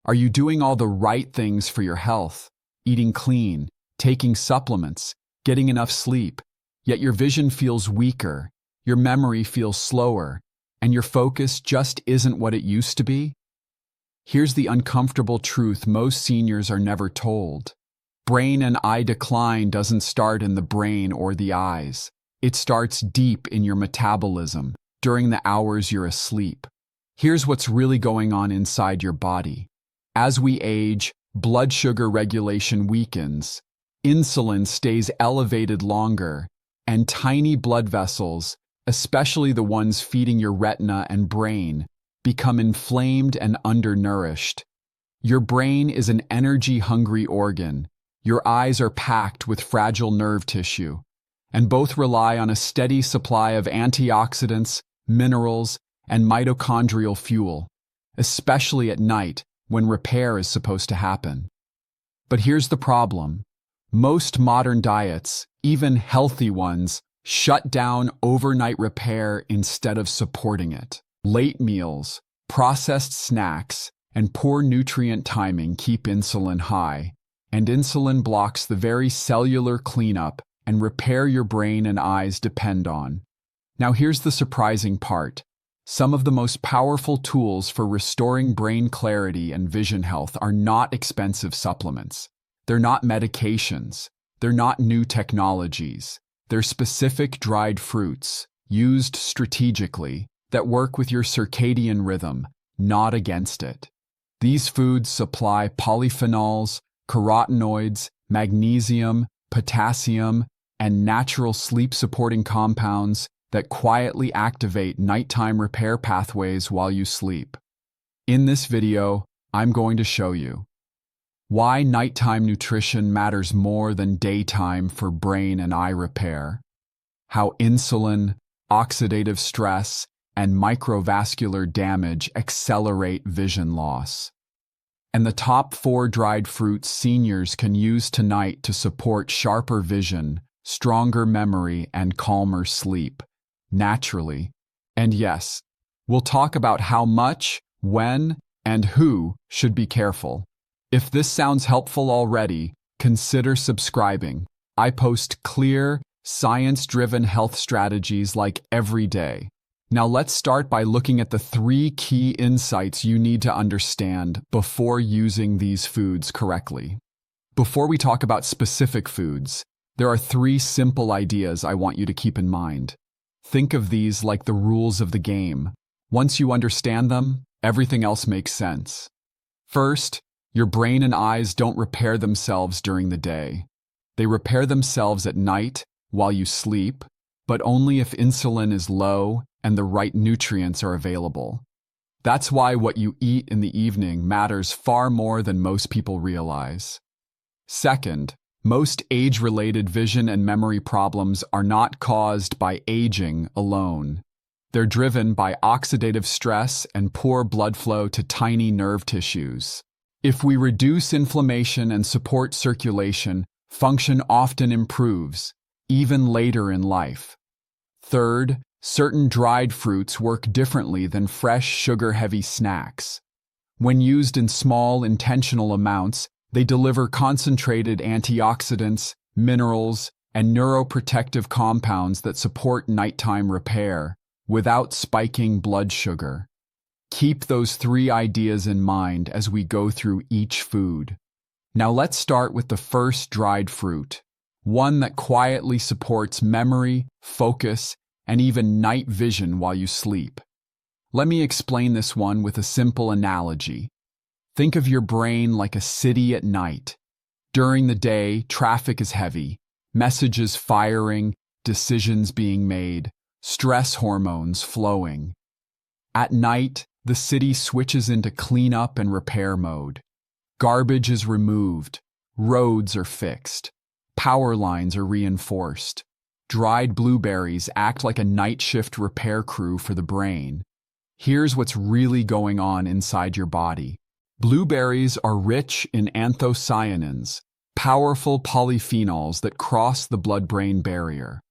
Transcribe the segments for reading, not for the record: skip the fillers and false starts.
Are you doing all the right things for your health? Eating clean, taking supplements, getting enough sleep, yet your vision feels weaker, your memory feels slower, and your focus just isn't what it used to be? Here's the uncomfortable truth most seniors are never told. Brain and eye decline doesn't start in the brain or the eyes. It starts deep in your metabolism, during the hours you're asleep. Here's what's really going on inside your body. As we age, blood sugar regulation weakens, insulin stays elevated longer, and tiny blood vessels, especially the ones feeding your retina and brain, become inflamed and undernourished. Your brain is an energy-hungry organ. Your eyes are packed with fragile nerve tissue, and both rely on a steady supply of antioxidants, minerals, and mitochondrial fuel, especially at night when repair is supposed to happen. But here's the problem. Most modern diets, even healthy ones, shut down overnight repair instead of supporting it. Late meals, processed snacks, and poor nutrient timing keep insulin high, and insulin blocks the very cellular cleanup and repair your brain and eyes depend on. Now here's the surprising part. Some of the most powerful tools for restoring brain clarity and vision health are not expensive supplements. They're not medications. They're not new technologies. They're specific dried fruits, used strategically, that work with your circadian rhythm, not against it. These foods supply polyphenols, carotenoids, magnesium, potassium, and natural sleep-supporting compounds that quietly activate nighttime repair pathways while you sleep. In this video, I'm going to show you why nighttime nutrition matters more than daytime for brain and eye repair, how insulin, oxidative stress, and microvascular damage accelerate vision loss, and the top 4 dried fruits seniors can use tonight to support sharper vision, stronger memory, and calmer sleep, naturally. And yes, we'll talk about how much, when, and who should be careful. If this sounds helpful already, consider subscribing. I post clear, science-driven health strategies like every day. Now let's start by looking at the 3 key insights you need to understand before using these foods correctly. Before we talk about specific foods, there are 3 simple ideas I want you to keep in mind. Think of these like the rules of the game. Once you understand them, everything else makes sense. First, your brain and eyes don't repair themselves during the day. They repair themselves at night while you sleep, but only if insulin is low and the right nutrients are available. That's why what you eat in the evening matters far more than most people realize. Second, most age-related vision and memory problems are not caused by aging alone. They're driven by oxidative stress and poor blood flow to tiny nerve tissues. If we reduce inflammation and support circulation, function often improves, even later in life. Third, certain dried fruits work differently than fresh, sugar-heavy snacks. When used in small, intentional amounts, they deliver concentrated antioxidants, minerals, and neuroprotective compounds that support nighttime repair without spiking blood sugar. Keep those 3 ideas in mind as we go through each food. Now let's start with the first dried fruit, one that quietly supports memory, focus, and even night vision while you sleep. Let me explain this one with a simple analogy. Think of your brain like a city at night. During the day, traffic is heavy, messages firing, decisions being made, stress hormones flowing. At night, the city switches into cleanup and repair mode. Garbage is removed, roads are fixed, power lines are reinforced. Dried blueberries act like a night shift repair crew for the brain. Here's what's really going on inside your body. Blueberries are rich in anthocyanins, powerful polyphenols that cross the blood-brain barrier.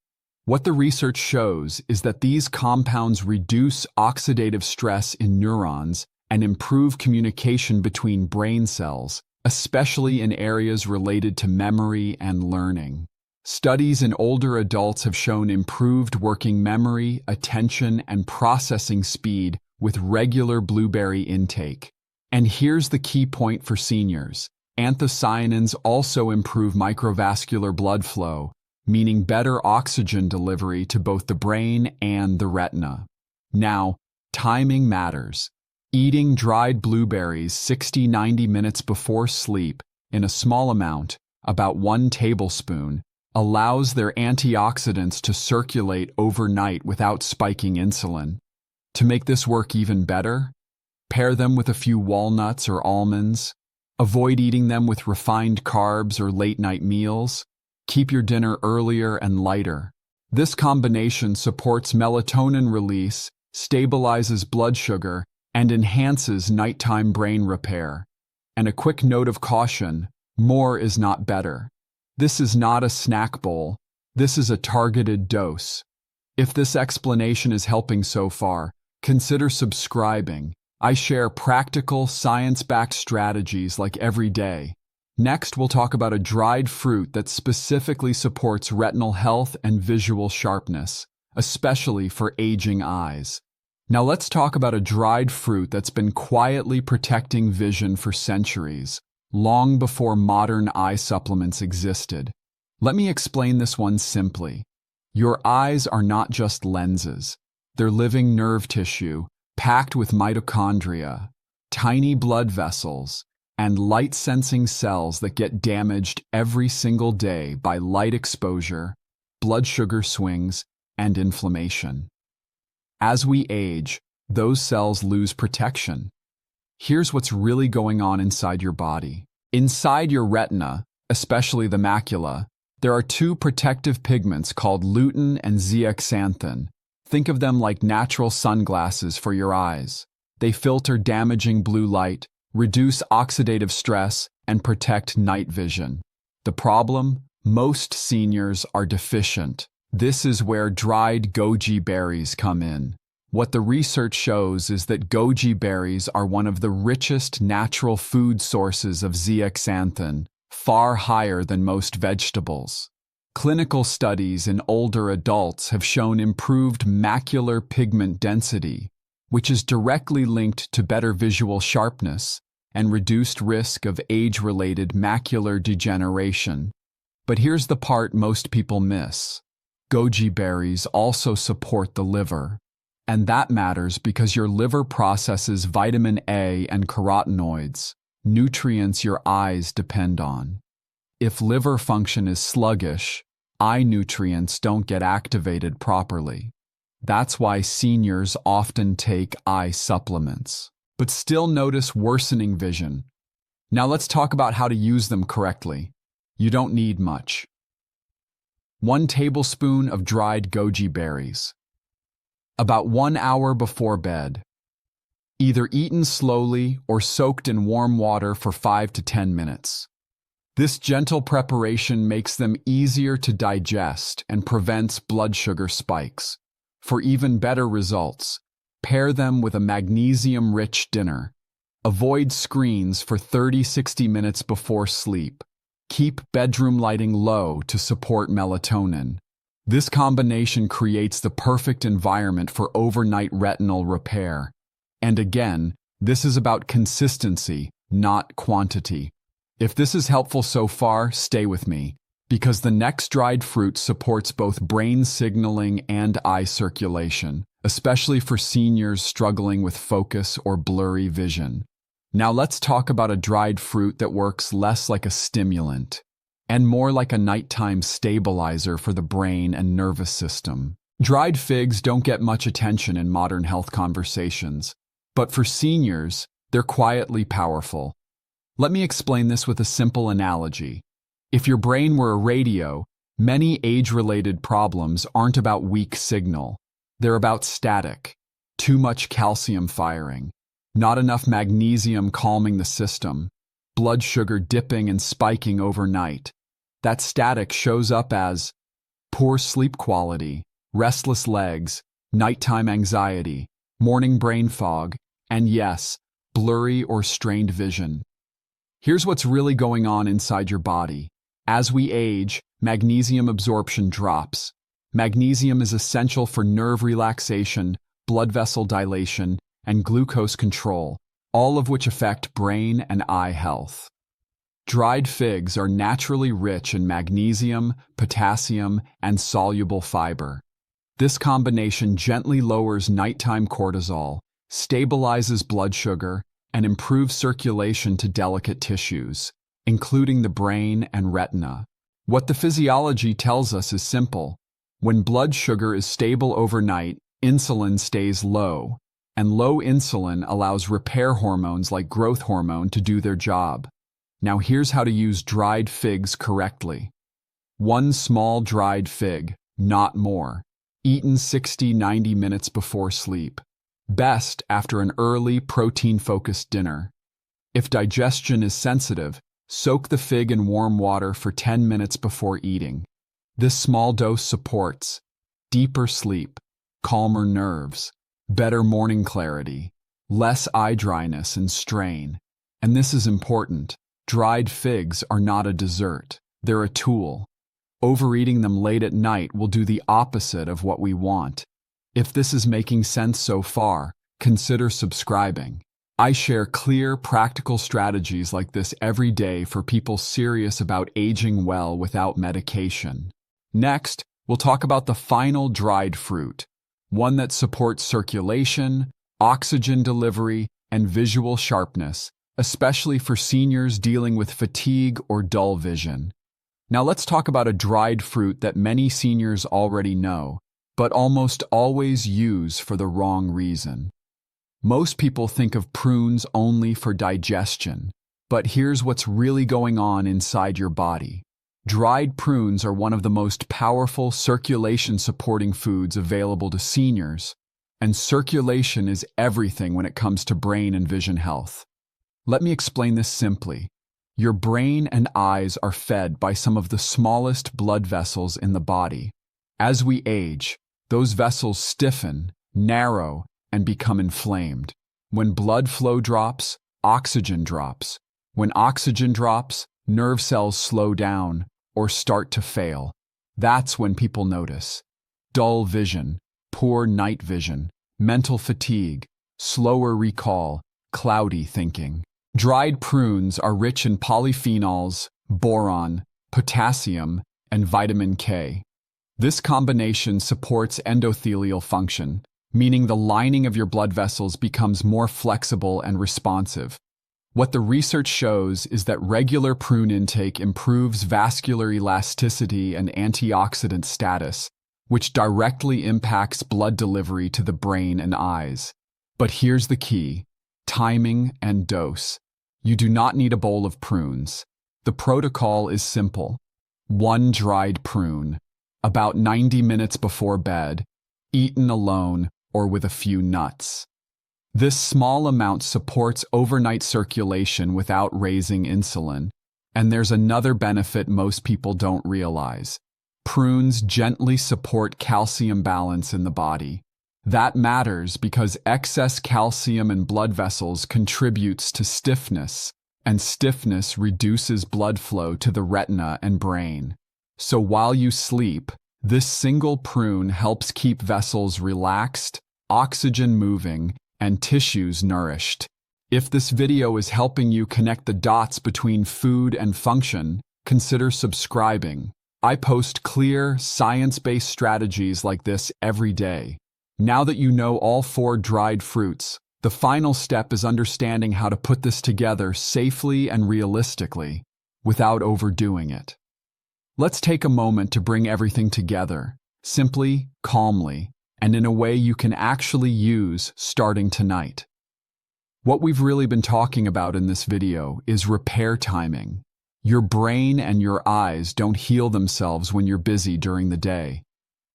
What the research shows is that these compounds reduce oxidative stress in neurons and improve communication between brain cells, especially in areas related to memory and learning. Studies in older adults have shown improved working memory, attention, and processing speed with regular blueberry intake. And here's the key point for seniors. Anthocyanins also improve microvascular blood flow, meaning better oxygen delivery to both the brain and the retina. Now, timing matters. Eating dried blueberries 60-90 minutes before sleep in a small amount, about 1 tablespoon, allows their antioxidants to circulate overnight without spiking insulin. To make this work even better, pair them with a few walnuts or almonds. Avoid eating them with refined carbs or late-night meals. Keep your dinner earlier and lighter. This combination supports melatonin release, stabilizes blood sugar, and enhances nighttime brain repair. And a quick note of caution, more is not better. This is not a snack bowl. This is a targeted dose. If this explanation is helping so far, consider subscribing. I share practical, science-backed strategies like every day. Next, we'll talk about a dried fruit that specifically supports retinal health and visual sharpness, especially for aging eyes. Now let's talk about a dried fruit that's been quietly protecting vision for centuries, long before modern eye supplements existed. Let me explain this one simply. Your eyes are not just lenses. They're living nerve tissue, packed with mitochondria, tiny blood vessels, and light-sensing cells that get damaged every single day by light exposure, blood sugar swings, and inflammation. As we age, those cells lose protection. Here's what's really going on inside your body. Inside your retina, especially the macula, there are 2 protective pigments called lutein and zeaxanthin. Think of them like natural sunglasses for your eyes. They filter damaging blue light, reduce oxidative stress, and protect night vision. The problem? Most seniors are deficient. This is where dried goji berries come in. What the research shows is that goji berries are one of the richest natural food sources of zeaxanthin, far higher than most vegetables. Clinical studies in older adults have shown improved macular pigment density, which is directly linked to better visual sharpness and reduced risk of age-related macular degeneration. But here's the part most people miss. Goji berries also support the liver. And that matters because your liver processes vitamin A and carotenoids, nutrients your eyes depend on. If liver function is sluggish, eye nutrients don't get activated properly. That's why seniors often take eye supplements, but still notice worsening vision. Now let's talk about how to use them correctly. You don't need much. 1 tablespoon of dried goji berries. About 1 hour before bed. Either eaten slowly or soaked in warm water for 5 to 10 minutes. This gentle preparation makes them easier to digest and prevents blood sugar spikes. For even better results, pair them with a magnesium-rich dinner. Avoid screens for 30-60 minutes before sleep. Keep bedroom lighting low to support melatonin. This combination creates the perfect environment for overnight retinal repair. And again, this is about consistency, not quantity. If this is helpful so far, stay with me, because the next dried fruit supports both brain signaling and eye circulation, especially for seniors struggling with focus or blurry vision. Now let's talk about a dried fruit that works less like a stimulant and more like a nighttime stabilizer for the brain and nervous system. Dried figs don't get much attention in modern health conversations, but for seniors, they're quietly powerful. Let me explain this with a simple analogy. If your brain were a radio, many age-related problems aren't about weak signal. They're about static, too much calcium firing, not enough magnesium calming the system, blood sugar dipping and spiking overnight. That static shows up as poor sleep quality, restless legs, nighttime anxiety, morning brain fog, and yes, blurry or strained vision. Here's what's really going on inside your body. As we age, magnesium absorption drops. Magnesium is essential for nerve relaxation, blood vessel dilation, and glucose control, all of which affect brain and eye health. Dried figs are naturally rich in magnesium, potassium, and soluble fiber. This combination gently lowers nighttime cortisol, stabilizes blood sugar, and improves circulation to delicate tissues, including the brain and retina. What the physiology tells us is simple. When blood sugar is stable overnight, insulin stays low, and low insulin allows repair hormones like growth hormone to do their job. Now here's how to use dried figs correctly. 1 small dried fig, not more. Eaten 60-90 minutes before sleep. Best after an early, protein-focused dinner. If digestion is sensitive, soak the fig in warm water for 10 minutes before eating. This small dose supports deeper sleep, calmer nerves, better morning clarity, less eye dryness and strain. And this is important. Dried figs are not a dessert. They're a tool. Overeating them late at night will do the opposite of what we want. If this is making sense so far, consider subscribing. I share clear, practical strategies like this every day for people serious about aging well without medication. Next, we'll talk about the final dried fruit, one that supports circulation, oxygen delivery, and visual sharpness, especially for seniors dealing with fatigue or dull vision. Now let's talk about a dried fruit that many seniors already know, but almost always use for the wrong reason. Most people think of prunes only for digestion, but here's what's really going on inside your body. Dried prunes are one of the most powerful circulation-supporting foods available to seniors, and circulation is everything when it comes to brain and vision health. Let me explain this simply. Your brain and eyes are fed by some of the smallest blood vessels in the body. As we age, those vessels stiffen, narrow, and become inflamed. When blood flow drops, oxygen drops. When oxygen drops, nerve cells slow down or start to fail. That's when people notice dull vision, poor night vision, mental fatigue, slower recall, cloudy thinking. Dried prunes are rich in polyphenols, boron, potassium, and vitamin K. This combination supports endothelial function, meaning the lining of your blood vessels becomes more flexible and responsive. What the research shows is that regular prune intake improves vascular elasticity and antioxidant status, which directly impacts blood delivery to the brain and eyes. But here's the key: timing and dose. You do not need a bowl of prunes. The protocol is simple. 1 dried prune, about 90 minutes before bed, eaten alone or with a few nuts. This small amount supports overnight circulation without raising insulin, and there's another benefit most people don't realize. Prunes gently support calcium balance in the body. That matters because excess calcium in blood vessels contributes to stiffness, and stiffness reduces blood flow to the retina and brain. So while you sleep, this single prune helps keep vessels relaxed, oxygen moving, and tissues nourished. If this video is helping you connect the dots between food and function, consider subscribing. I post clear, science-based strategies like this every day. Now that you know all 4 dried fruits, the final step is understanding how to put this together safely and realistically, without overdoing it. Let's take a moment to bring everything together, simply, calmly, and in a way you can actually use starting tonight. What we've really been talking about in this video is repair timing. Your brain and your eyes don't heal themselves when you're busy during the day.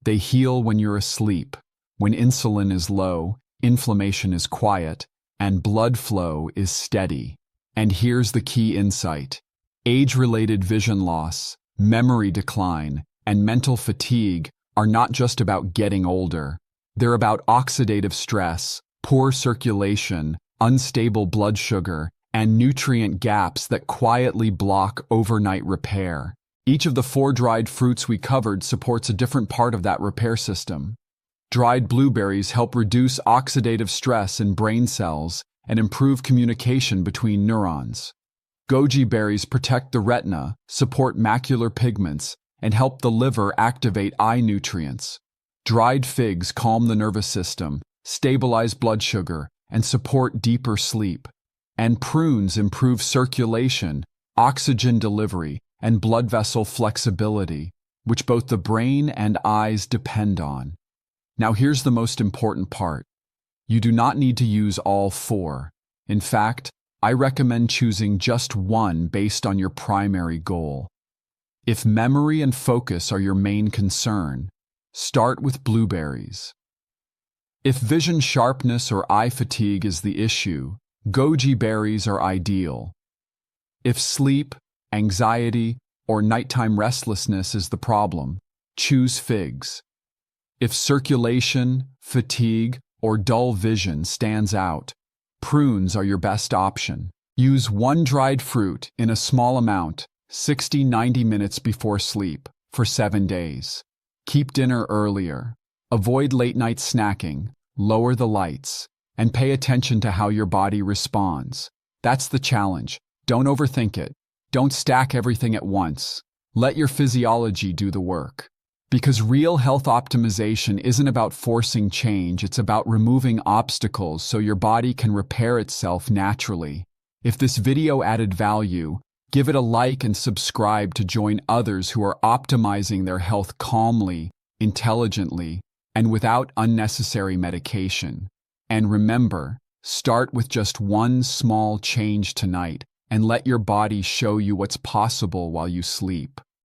They heal when you're asleep, when insulin is low, inflammation is quiet, and blood flow is steady. And here's the key insight. Age-related vision loss, memory decline, and mental fatigue are not just about getting older. They're about oxidative stress, poor circulation, unstable blood sugar, and nutrient gaps that quietly block overnight repair. Each of the 4 dried fruits we covered supports a different part of that repair system. Dried blueberries help reduce oxidative stress in brain cells and improve communication between neurons. Goji berries protect the retina, support macular pigments, and help the liver activate eye nutrients. Dried figs calm the nervous system, stabilize blood sugar, and support deeper sleep. And prunes improve circulation, oxygen delivery, and blood vessel flexibility, which both the brain and eyes depend on. Now here's the most important part. You do not need to use all 4. In fact, I recommend choosing just one based on your primary goal. If memory and focus are your main concern, start with blueberries. If vision sharpness or eye fatigue is the issue, goji berries are ideal. If sleep, anxiety, or nighttime restlessness is the problem, choose figs. If circulation, fatigue, or dull vision stands out, prunes are your best option. Use 1 dried fruit in a small amount 60–90 minutes before sleep for 7 days. Keep dinner earlier. Avoid late-night snacking, lower the lights, and pay attention to how your body responds. That's the challenge. Don't overthink it. Don't stack everything at once. Let your physiology do the work. Because real health optimization isn't about forcing change, it's about removing obstacles so your body can repair itself naturally. If this video added value, give it a like and subscribe to join others who are optimizing their health calmly, intelligently, and without unnecessary medication. And remember, start with just one small change tonight and let your body show you what's possible while you sleep.